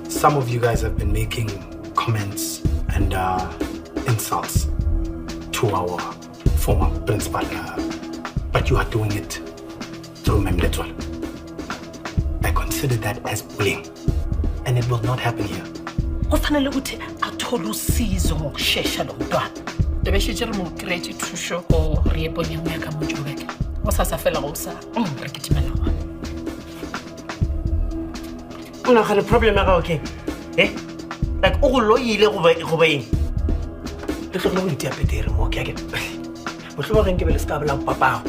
Some of you guys have been making comments and insults to our former principal, but you are doing it through Memletwal. I consider that as bullying, and it will not happen here. Kufanele ukuthi athole usizo ngokusheshsha lo mntwana. Debeshitshela mo create ithusho o riebo nyanga ka mojobeke. Osasafela go sa ngrekitimela wa. Una ga le problem ya ga okay. Like o go loile go ba eng. Le tlogela go itia petere mo ke Mohlomong re nke be le ska bela papao.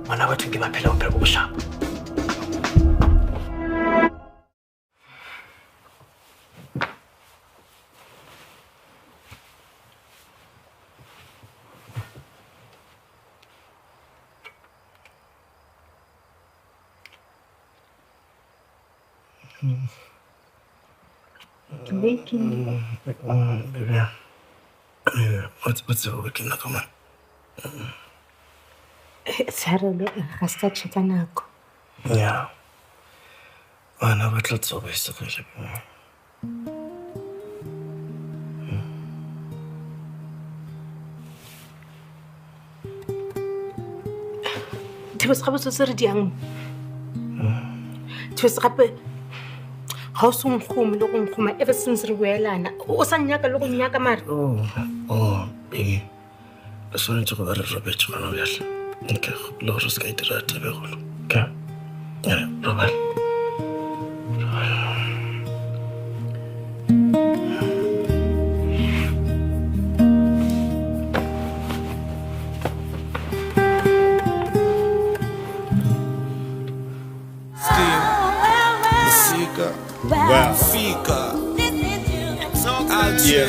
Mana batho ke ba phela o phela go shapa. Baking. Baby. What's the working na kama? Sarele ga sta tsheka nako. Yeah. Ana ba tla tsoba se ka se. Tebes ga botse re diang. Tebes gape how soon home lo go ngoma ever since re boelana o sa nyaka lo go nyaka mara baby sorry to go re robe tshwana o yahla nke lo re ska itira tabe golo okay yeah Robert Wow. Fika. Yeah.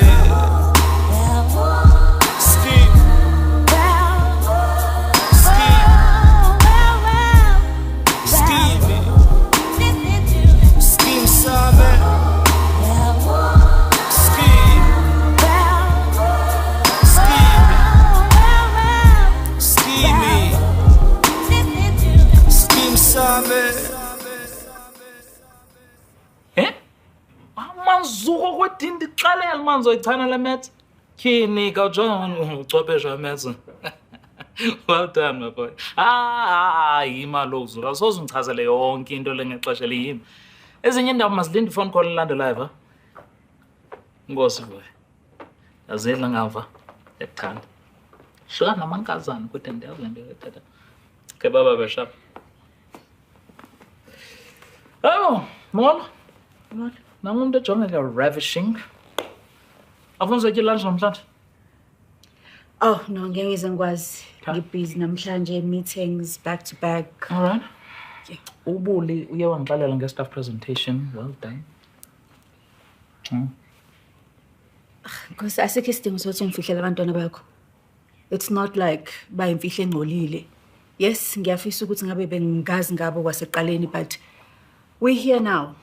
Scheme. Scheme sabe. Scheme. Scheme sabe. Manzuko kwedindi xalela manzo ichana la maths. Kini ka ujonga ucopesha maths. Well done my boy. Imali uzura soze ungichazele yonke into lengexesha liyimi. Ezinye indaba masilinde phone call elandelayo. Ngosi boy. Azidla ngava ekuthanda. Shaka namankazana kodwa ndiyazi lento ethatha. Ke baba beshap. Oh, molo. Namuntu ejonga ravishing. Afunza ke lunch namhlanje? Oh no, ngeke ngize ngikwazi. Ngibusy namhlanje meetings back to back. All right. Yeah. Ubuli uye wangixalela nge-staff presentation. Well done. Because asikho isidingo sokuthi ngifihlela abantwana bakho. It's not like bayimfihlo engcolile. Yes, ngiyafisa ukuthi ngabe bengazi ngabo kwaseqaleni but we're here now.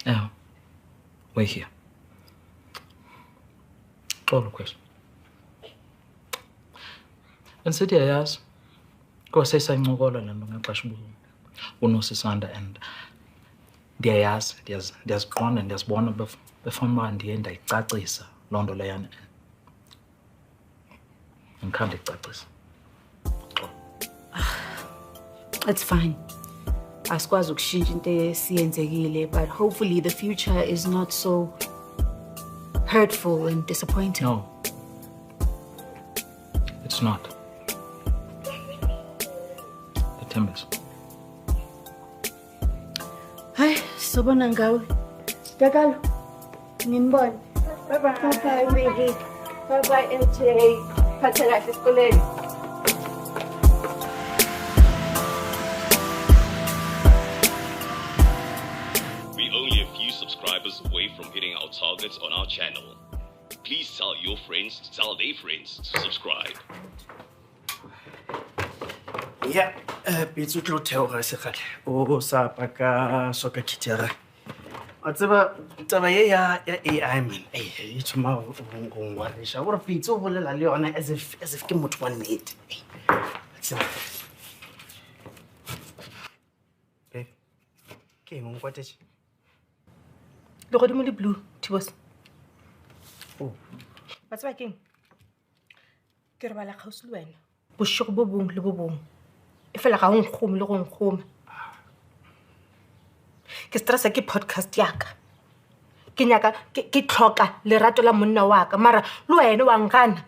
Yeah. We're here. Xolo question. Nsithi yayazi kwasesancokola lento ngexesha unosisanda and ndiyaziqonda ndiyazibona befuna uba ndiye ndayicacisa loo nto leyana ndikhanda ndicacisa. It's fine. Asikwazi ukushintsha into esiyenzekile but hopefully the future is not so hurtful and disappointing. No. It's not. The Timbers. Hi, sobona ngawe. Dakalo. Ngimbona. Bye bye. Bye bye baby. Bye bye MJ. Phatha kahle esikoleni. Subscribers away from hitting our targets on our channel. Please tell your friends to tell their friends to subscribe. Yeah, bitsu tlo theo ga se gale. O sa paka soka kitara. A tseba taba ye ya AI man. E tshoma go ngwarisha. Gore fitse o bolela le yona as if ke motho wa nnete. Tseba. Ke eng o kwatetse? Le godimo le blue, Tibos. Oh. Ba tseba keng? Ke re bala kgausi le wena. Bošego bo bong le bo bong. E fela ga o nkgome le go nkgome. Ke stressa ke podcast yaka. Ke nyaka ke tlhoka lerato la monna wa ka mara le wena wa ngana.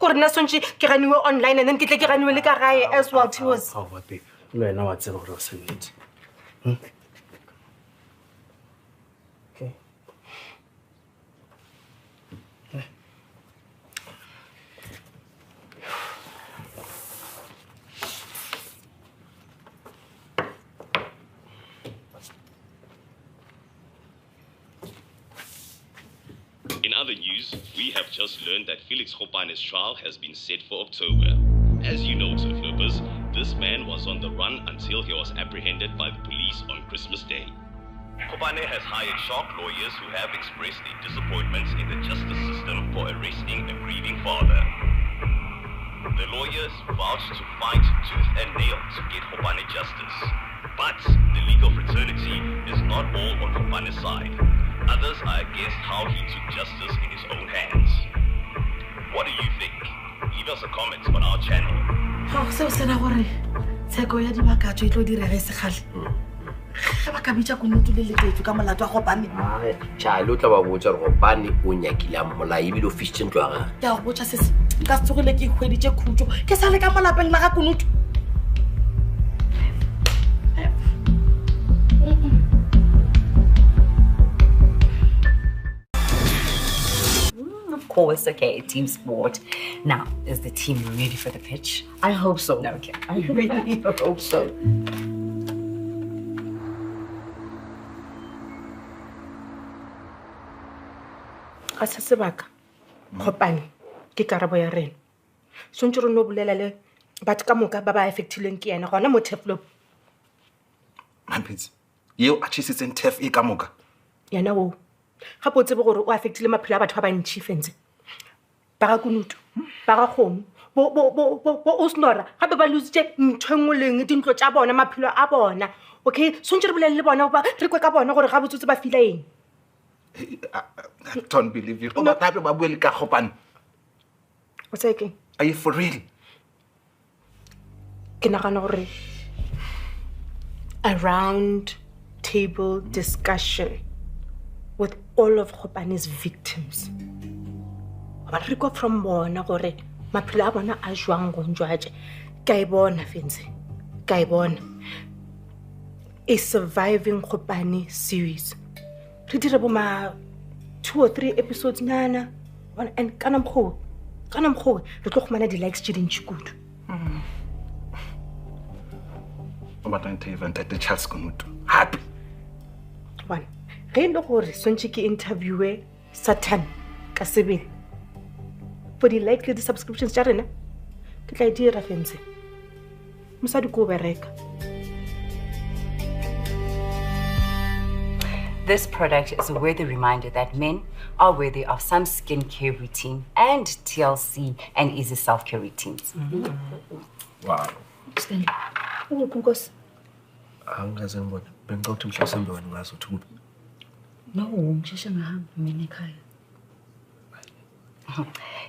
Gore nna sontse ke ganiwe online and then ke tle ke ganiwe le ka gae as well Tibos. Oh, babe. Le wena wa tseba gore o se nnete. Okay. In other news, we have just learned that Felix Khopane's trial has been set for October. As you know, Sir Flippers, this man was on the run until he was apprehended by the police on Christmas Day. Khopane has hired sharp lawyers who have expressed their disappointments in the justice system for arresting a grieving father. The lawyers vouched to fight tooth and nail to get Khopane justice. But the legal fraternity is not all on Khopane's side. Others are against how he took justice in his own hands. What do you think? Leave us a comment on our channel. So sena gore tsheko ya dibakatso e tlo direga se gale. Ge ba ka bitsa Kunutu le Letetso ka molato wa Khopane. Chalo tla ba botsa gore Khopane o nyakile mola ebile o fishitse ntlo ga. Ke a go botsa se ka se tsogile ke hweditse khutso. Ke sale ka molapeng la ga Kunutu. Of course, okay, team sport. Now, is the team ready for the pitch? I hope so. Okay. I really hope so. Ga se sebaka. Khopane ke karabo ya rena. Sontse re no bolela le batho ka moka ba ba affectileng ke yena gona mo Teflop. Mampitsi. Yeo a tšhisitseng Tef e ka moka. Yana wo. Ga botse bo gore o affectile maphelo a batho ba bantši fentse. Ba ga Kunutu, ba ga Kgomo, bo Osnora, gape ba lositse ntho engwe leng dintlo tša bona maphelo a bona. Okay, sontse re bolele le bona ba re kwe ka bona gore ga botsotse ba fila eng. I don't believe you. Ba tape ba buele ka Khopane. What's that? Are you for real? Ke nagana gore a round table discussion with all of Khopane's victims. But re go from bona gore maphelo a bona a jwang go njwaje. Ka e bona fentse. Ka e bona. A surviving Khopane series. Re dire bo ma 2 or 3 episodes nana and kana mkho re tlo khumana di likes tse dintsi kudu. Ba tla even the Charles Kunutu. Happy. One. Ge le gore sontse ke interviewe Satan ka sebele. For the like le di subscriptions tša rena ke tla dira fentse. Mosadi ko bereka. This product is a worthy reminder that men are worthy of some skincare routine and TLC and easy self-care routines. Wow. Stanley. Nkosi. Angaze ngibona. Bengicotha mhlosembe wena ngazo thuba. No, ngisheshe ngahamba mina ekhaya.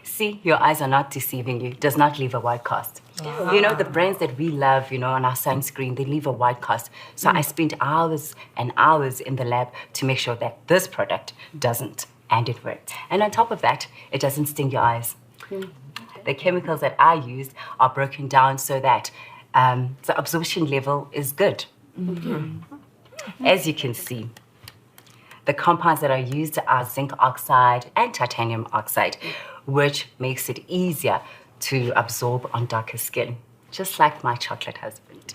See, your eyes are not deceiving you. Does not leave a white cast. You know, the brands that we love, on our sunscreen, they leave a white cast. So I spent hours and hours in the lab to make sure that this product doesn't. And it worked. And on top of that, it doesn't sting your eyes. The chemicals that I used are broken down so that the absorption level is good. As you can see, the compounds that are used are zinc oxide and titanium oxide, which makes it easier to absorb on darker skin, just like my chocolate husband.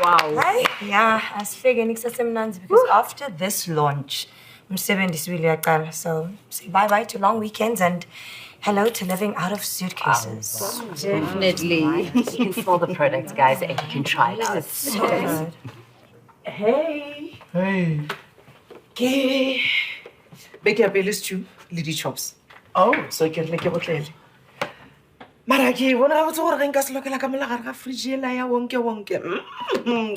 Wow. Right? Yeah, as figured because after this launch, Umsebenzi really uyaqala. So say bye-bye to long weekends and hello to living out of suitcases. Definitely. You can smell the products, guys, and you can try it. It's so good. Hey. Hey. Ke Beke apele stew le di-chops. Oh, so ke re ke botlele. Mara ke bona ga botse gore ge nka se lokela ka mola gare ga fridge ela ya wonke.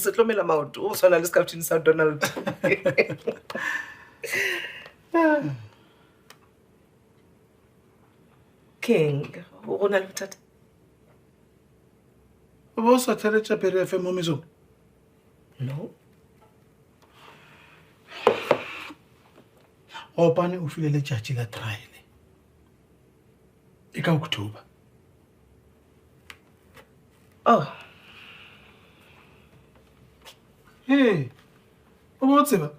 Se tlomela maoto o tshwana le scaftini sa Donald. King, o na le bothata? O bo sa theletša pere FM mo mesong? No. Gopane o file letšatši la trial. E ka October. Oh. Hey, o bo tseba?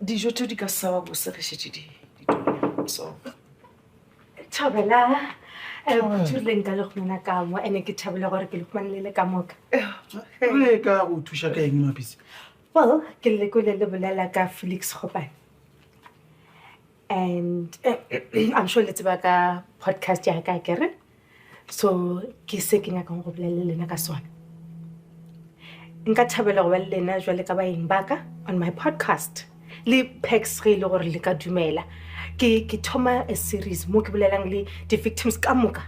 Dijo teo di ka sawa bose ge šetše di so. Thabela. Bothurileng ka le gomana ka mo ene ke thabela gore ke le gomanelele ka moka. Re ka go thuša ka eng mapisi? Well, ke le bolela ka Felix Khopane. And I'm sure let's about a podcast ya ka kere. So ke se ke nyaka go bolela lena ka sona. Nka thabela go bolela lena jwale ka baeng baka on my podcast. Le Pex re le gore le ka dumela. Ke thoma a series mo ke bolelang le the victims ka moka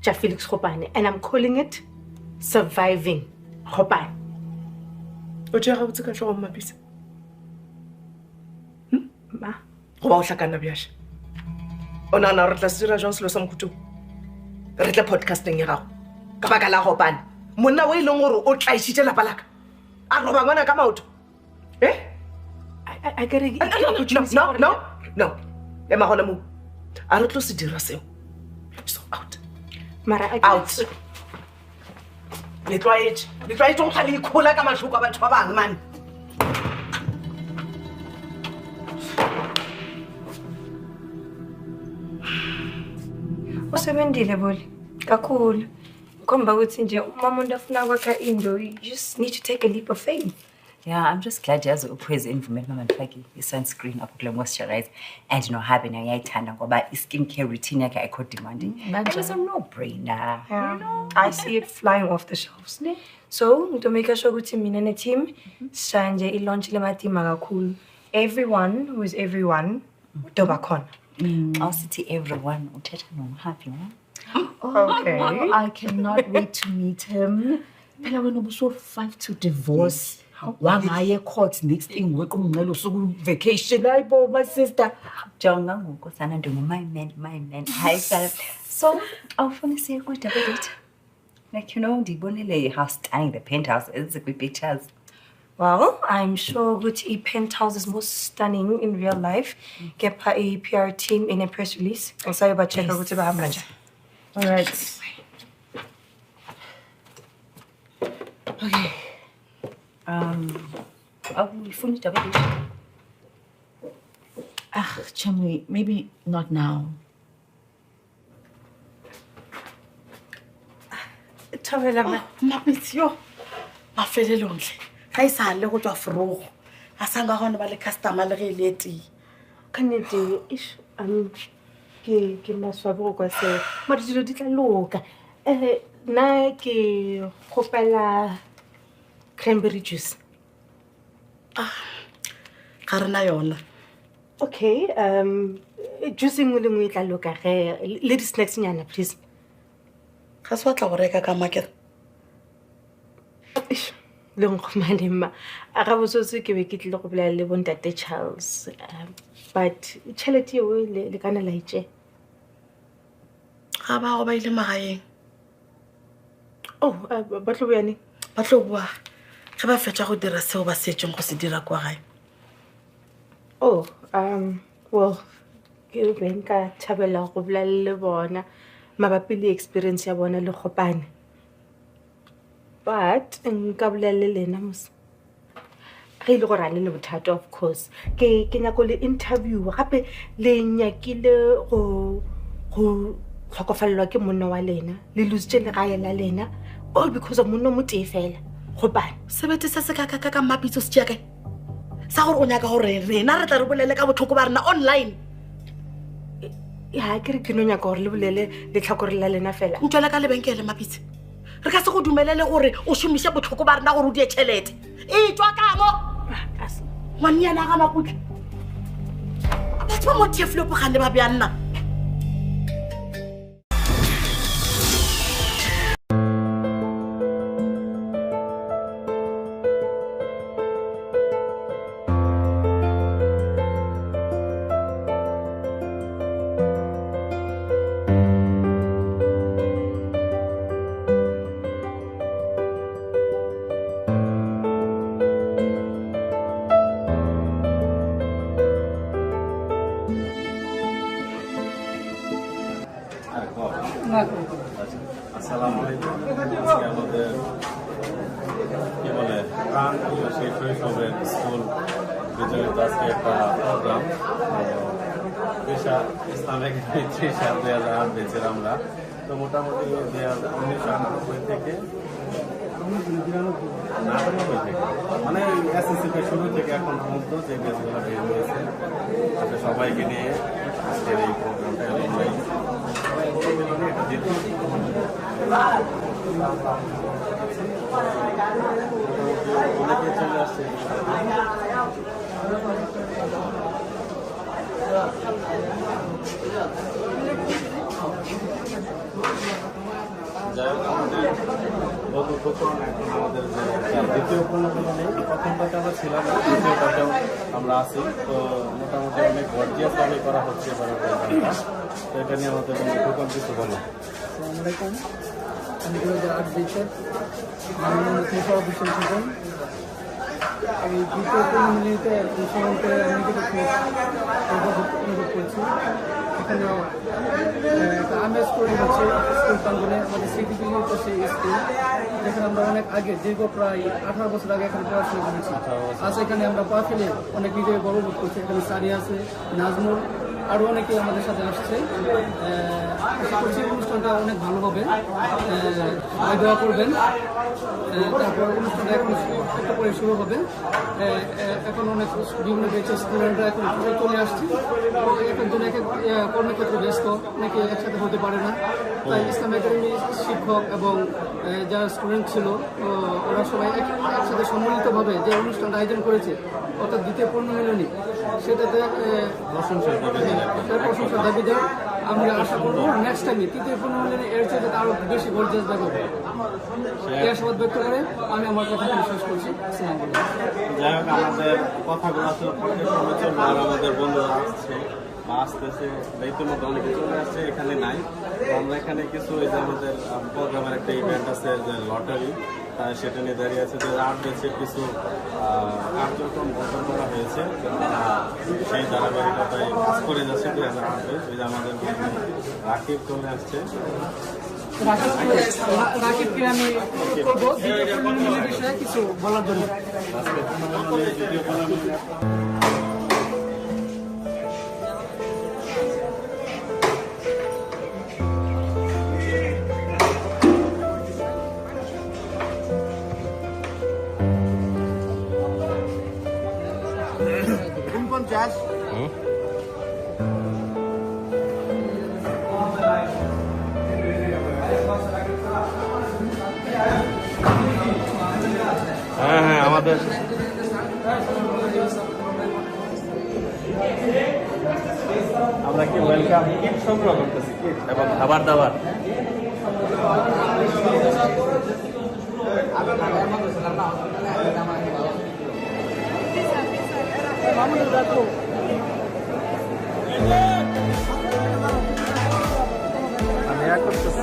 ja Felix Khopane, and I'm calling it Surviving Khopane. O tšea ga botse ka tlogo mmapisa? Ma? Go ba o hlakana bjaša. O nagana gore re tla se dira jang selo sa mokhutung? Re tle podcasteng ya gago ka baka la Khopane. Monna o e leng gore o tlaišitše lapa laka. A roba ngwana ka maoto. I get it. No. Ema gona mo. A re tlo se dira seo. So out. Mara out. Le tlwaetse go ga le ikgola ka mahloko a batho ba bang man. Usebenzile boli. Kakhulu. Komba ukuthi nje uma umuntu afuna kwakha into, you just need to take a leap of faith. Yeah, I'm just glad yazi uphuze imvume mama mfaki i-sunscreen apho kule moisturize and habe nayo yayithanda ngoba i-skincare routine yakhe ayikho demanding. It was a no-brainer. Yeah. You know? I see it flying off the shelves. So, to make sure ukuthi mina ne team sanje i-launch le matima kakhulu. Everyone who is everyone utoba khona. Awusithi everyone uthetha nomhappy, Okay. I cannot wait to meet him. Phela wena ubuso 5 to divorce. Wangaye court next thing week umncelo soku vacation. Hayibo my sister. Jonga ngokosana ndomo my man. Hi sir. So, awufuna siye ku double date. Like ndibonile how stunning the penthouse is with pictures. Well, I'm sure Gucci penthouse is most stunning in real life. Get a PR team in a press release. And sorry about check out Gucci Bahamanja. All right. Okay. We fully double date. Chamwe, maybe not now. Thabela mapitsi yo. Ba fele lontle. Ga isa le go tswa frogo. A sanga gone ba le customer le ge leti. Kanete ish ke maswabo go se. Ma dilo di tla loka. Na ke khopela cranberry juice. Ga rena yona. Okay, juice ngwe le ngwe tla loka ge le di snacks nyana please. Ga se batla go reka ka market. Le ngomane ma. A ga botsotse ke be ke tle go bolela le bontate Charles. But charity yo le kana la itse. Ga ba go ba ile magaeng. Oh, ba tlo bua ni? Ba tlo bua. Ga ba fetša go dira seo ba setseng go se dira kwa gae. Oh, well, ke ben ka thabela go bolela le bona mabapi le experience ya bona le Khopane. But nka bolela le lena mos. Ge ile gore a le bothata of course. Ke nyako le interview gape le nyakile go tlhokofallwa ke monna wa lena le lose le gae la lena all because of monna mo tee fela. gopane sebete se se ka mapitso se tšea kae sa gore o nyaka gore rena re tla re bolele ka botlhoko ba rena online ya ke re ke no nyaka gore le bolele letlhakore la lena fela ntwela ka lebenkele mapitse re ka se go dumelele gore o šomiše botlhoko ba rena gore o die tšhelete e tswa kamo ngwannyana ga maputla batho ba mo tieflopogane ba bjanna তো মোটামুটি 1999 থেকে মানে SSC শুরু থেকে এখন পর্যন্ত যে ব্যাচগুলো বের হয়েছে সবাইকে নিয়ে আজকের এই প্রোগ্রামটা অনেকে চলে আসছে যাই হোক আমাদের প্রথম এখন আমাদের দ্বিতীয় পণ্যগুলো নেই প্রথমটাতে আমরা ছিলাম দ্বিতীয়টাতেও আমরা আছি তো মোটামুটি অনেক গর্জিয়াস ভাবে করা হচ্ছে এবারে তো এটা নিয়ে আমাদের প্রথম কিছু বলো আসসালামাইকুম আমি আর্ট দিচ্ছেন এই দ্বিতীয় পণ্যগুলিতে অনুসরণ করে আমি কিন্তু অনুভব করছি এখানে একটা আমেজ তৈরি হচ্ছে স্কুল প্রাঙ্গনে আমাদের স্মৃতিগুলি সেই স্কুল যেখানে আমরা অনেক আগে দীর্ঘ প্রায় 18 বছর আগে এখানে পড়াশোনা করেছি আজ এখানে আমরা পা ফেলে অনেক নিজেকে গর্ববোধ করছি এখানে সারি আছে নাজমুল আরও অনেকেই আমাদের সাথে আসছে আশা করছি অনুষ্ঠানটা অনেক ভালো হবে সবাই দোয়া করবেন তারপর অনুষ্ঠানটা এখন একটা করে শুরু হবে এখন অনেক বিভিন্ন বেঁচে স্টুডেন্টরা এখন চলে আসছে এখন জন্য এক কর্মক্ষেত্রে ব্যস্ত অনেকে একসাথে হতে পারে না তাই ইসলাম একাডেমি শিক্ষক এবং যারা স্টুডেন্ট ছিল ওরা সবাই একসাথে সম্মিলিতভাবে যে অনুষ্ঠানটা আয়োজন করেছে অর্থাৎ দ্বিতীয় পূর্ণমিলনী সেটাতে প্রশংসা দাবিদার আমরা আশা করবো নেক্সট টাইমে তৃতীয় পূর্ণমিলনী এর চেয়ে যাতে আরো বেশি গর্জিয়াস দেখাবো এই আশাবাদ ব্যক্ত করে আমি আমার কথা শেষ করছি যাই হোক আমাদের কথাগুলো আসলে সময় চলবে আর আমাদের বন্ধুরা আসছে আসতেছে ইতিমধ্যে অনেকে চলে আসছে এখানে নাই তো আমরা এখানে কিছু এই যে আমাদের প্রোগ্রামের একটা ইভেন্ট আছে যে লটারি সেটা নিয়ে দাঁড়িয়ে আছে যে আর্ট বেছে কিছু আর্ট যখন গঠন করা হয়েছে সেই ধারাবাহিকতায় কাজ করে যাচ্ছে 2008 এই যে আমাদের রাকিব চলে আসছে রাকিবকে আমি করবো বিষয়ে কিছু বলার জন্য হ্যাঁ আমাদের আমরা কি ওয়েলকাম কিট সংগ্রহ করতেছি কিট এবং খাবার দাবার আমি এক করতেছি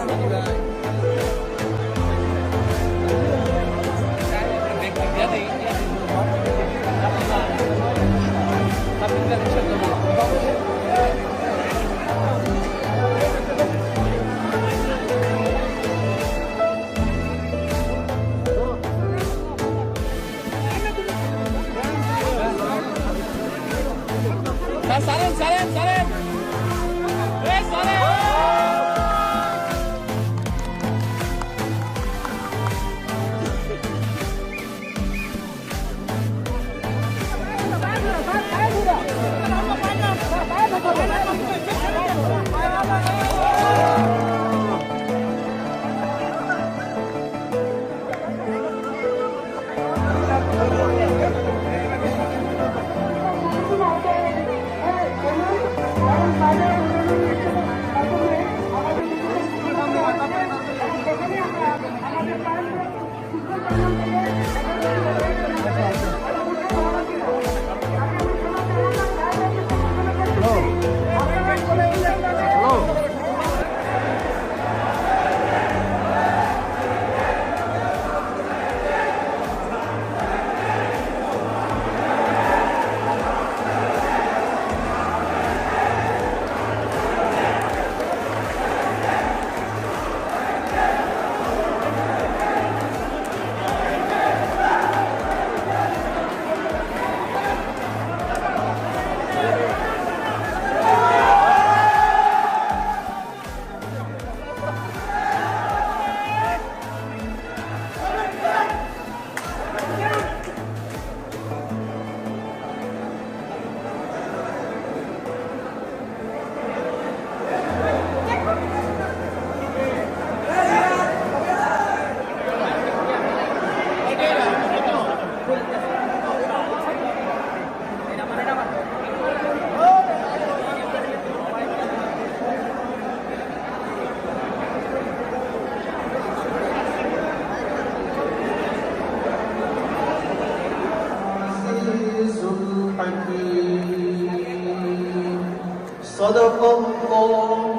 صدق الله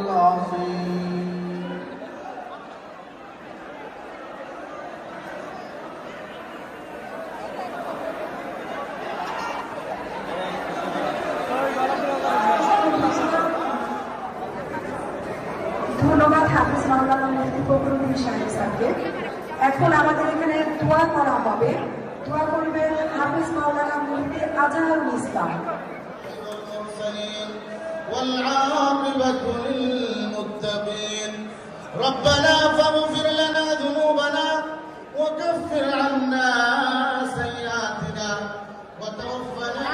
العظيم. ধন্যবাদ হাফিজ মাওলানা মুফতি ফখরুদ্দিন সাহেব স্যারকে। এখন আমাদের এখানে দোয়া করা হবে। দোয়া করবেন হাফিজ মাওলানা মুফতি আজহারুল ইসলাম। والعاقبة للمتقين ربنا فاغفر لنا ذنوبنا وكفر عنا سيئاتنا وتوفنا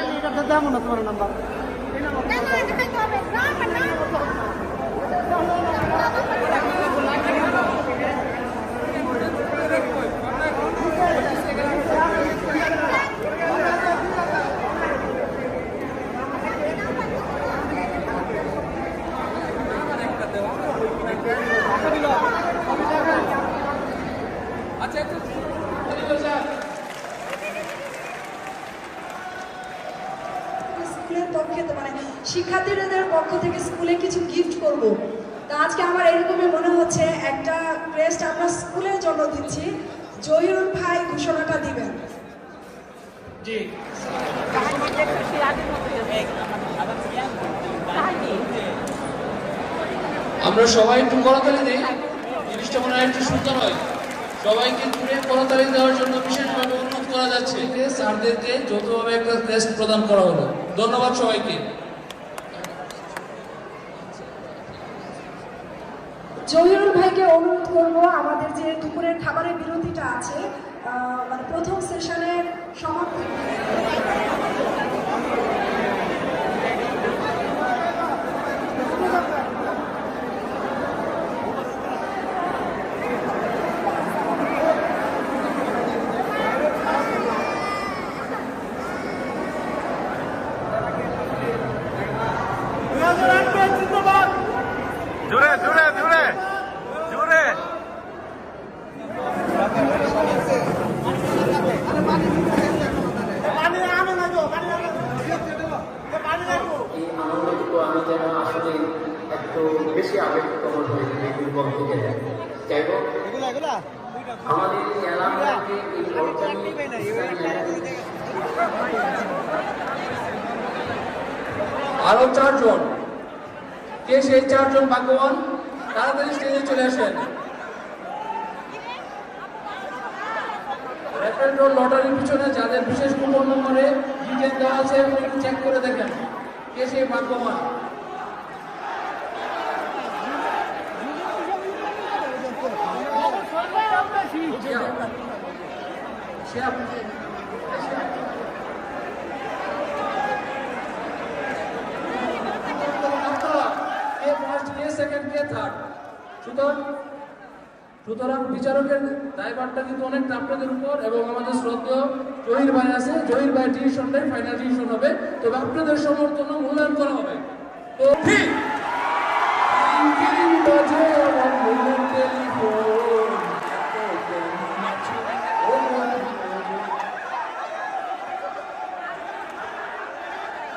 শিক্ষার্থীদের পক্ষ থেকে স্কুলে কিছু গিফট করব। তা আজকে আমার এরকমই মনে হচ্ছে একটা ক্রেস্ট আমরা স্কুলের জন্য দিচ্ছি। জহিরুল ভাই ঘোষণাটা দিবেন। জি আমরা সবাই একটু করতালি দিই। জিনিসটা মনে হয় একটু সুন্দর হয়। সবাইকে দূরে করতালি দেওয়ার জন্য বিশেষভাবে অনুরোধ করা যাচ্ছে। স্যারদেরকে যৌথভাবে একটা ক্রেস্ট প্রদান করা হলো। ধন্যবাদ সবাইকে। জহিরুল ভাইকে অনুরোধ করব আমাদের যে দুপুরের খাবারের বিরতিটা আছে মানে প্রথম সেশনের সমাপ্তি জোরে জোরে জোরে জোরে এই আনন্দটুকু আমি যেন আসলে একটু বেশি আবেগপ্রবণ হয়েছে দুর্বল থেকে যায়। যাই হোক আমাদের এলাকাকে আরো 4 জন কে সেই 4 জন ভাগ্যবান তাড়াতাড়ি স্টেজে চলে আসেন। র্যাপিড ড্র লটারির পিছনে যাদের বিশেষ কুপন নম্বরে ডিটেইল দেওয়া আছে একটু চেক করে দেখেন কে সেই ভাগ্যবান। সুতরাং বিচারকের দায়ভারটা কিন্তু অনেকটা আপনাদের উপর এবং আমাদের শ্রদ্ধেয় জহির ভাই আছে। জহির ভাই ডিসিশনটাই ফাইনাল ডিসিশন হবে, তবে আপনাদের সমর্থন মূল্যায়ন করা হবে। তো ঠিক বাজে আমার মনের টেলিফোন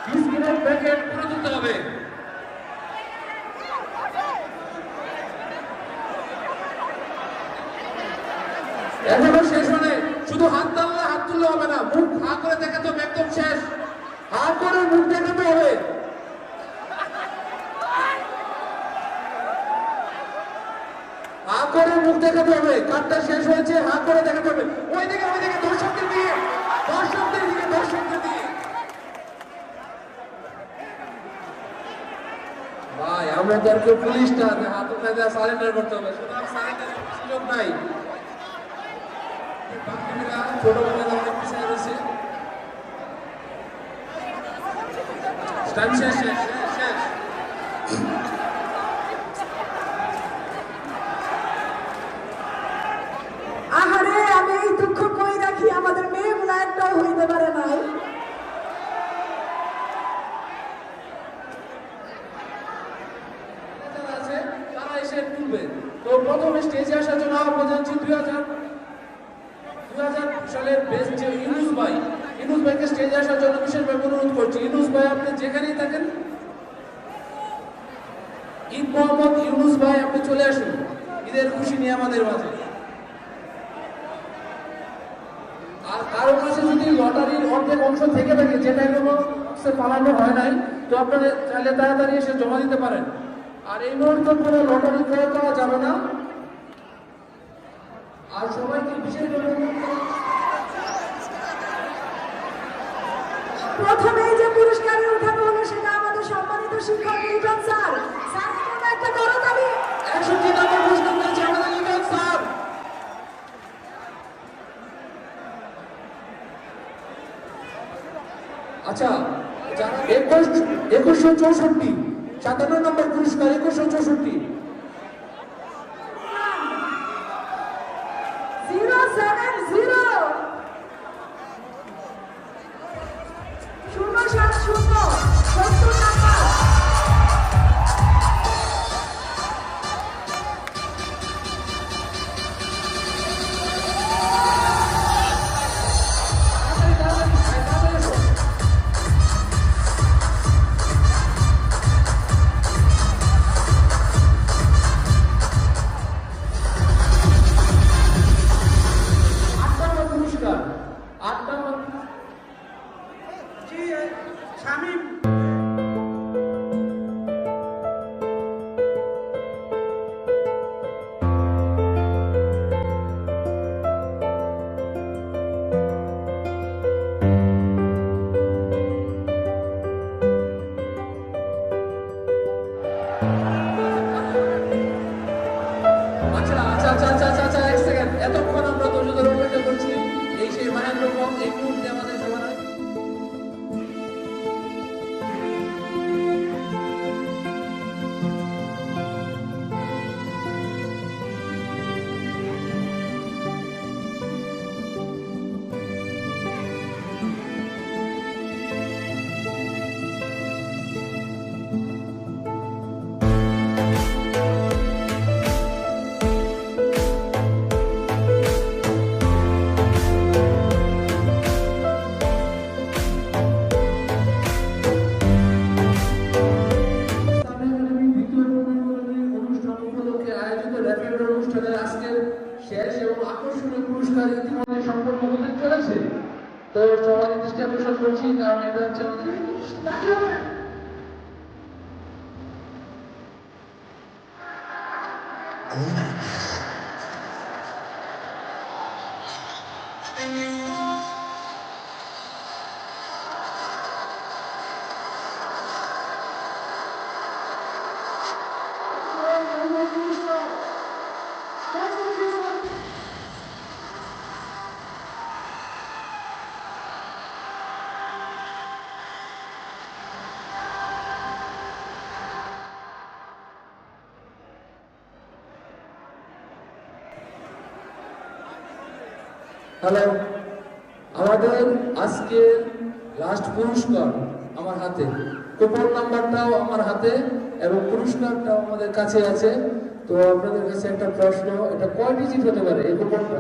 বিস্কুটের প্যাকেট পুরো দিতে হবে। এখনো শেষ হলে শুধু হাত তুললে হবে না, মুখ হা করে দেখাতে হবে, একদম শেষ হা করে মুখ দেখাতে হবে। হা করে মুখ দেখাতে হবে, কার্ডটা শেষ হয়েছে, হা করে দেখাতে হবে। ওই দিকে দর্শকদের দিকে ভাই, আমরা তো আর কেউ পুলিশ না, হাত উঠায় দেওয়া সারেন্ডার করতে হবে, সুতরাং সারেন্ডারের সুযোগ নাই। ছোট বোনেরা অনেক পিছিয়ে রয়েছে। শেষ। আহারে, আমি এই দুঃখ কই রাখি, আমাদের মেয়েগুলা একটাও হইতে পারে নাই। তারা এসে তুলবে। তো প্রথমে স্টেজে আসার জন্য আহ্বান জানাচ্ছি 2000 সালের বেস্ট যে ইউনুস ভাইকে স্টেজে আসার জন্য বিশেষভাবে অনুরোধ করছি। ইউনুস ভাই, আপনি যেখানেই থাকেন, ঈদ মোহাম্মদ ইউনুস ভাই, আপনি চলে আসুন ঈদের খুশি নিয়ে আমাদের মাঝে। আর কারো কাছে যদি লটারির অর্ধেক অংশ থেকে থাকে, যেটা এখনো পালানো হয় নাই, তো আপনারা চাইলে তাড়াতাড়ি এসে জমা দিতে পারেন। আর এই মুহূর্তে কোনো লটারি ক্রয় করা যাবে না। আর সবাইকে বিশেষভাবে প্রথমে যে পুরস্কারে উঠানো হলো সেটা আমাদের সম্মানিত শিক্ষক লিটন স্যার। স্যারের জন্য একটা করতালি। 61 নম্বর পুরস্কার পেয়েছে আমাদের লিটন স্যার। আচ্ছা, 2164 57 নম্বর পুরস্কার 2164 এতক্ষণ আমরা ধৈর্য ধরে অপেক্ষা করছি। এই সেই মাহেন্দ্র এই মুহূর্তে আমাদের সবার শেষ এবং আকর্ষণীয় পুরস্কার ইতিমধ্যে সম্পন্ন হতে চলেছে। তো সবাই দৃষ্টি আকর্ষণ করছি, কারণ এটা হচ্ছে হ্যালো, আমাদের আজকের লাস্ট পুরস্কার আমার হাতে, কুপন নাম্বারটাও আমার হাতে এবং পুরস্কারটাও আমাদের কাছে আছে। তো আপনাদের কাছে একটা প্রশ্ন, এটা কয় ডিজিট হতে পারে এই কুপনটা?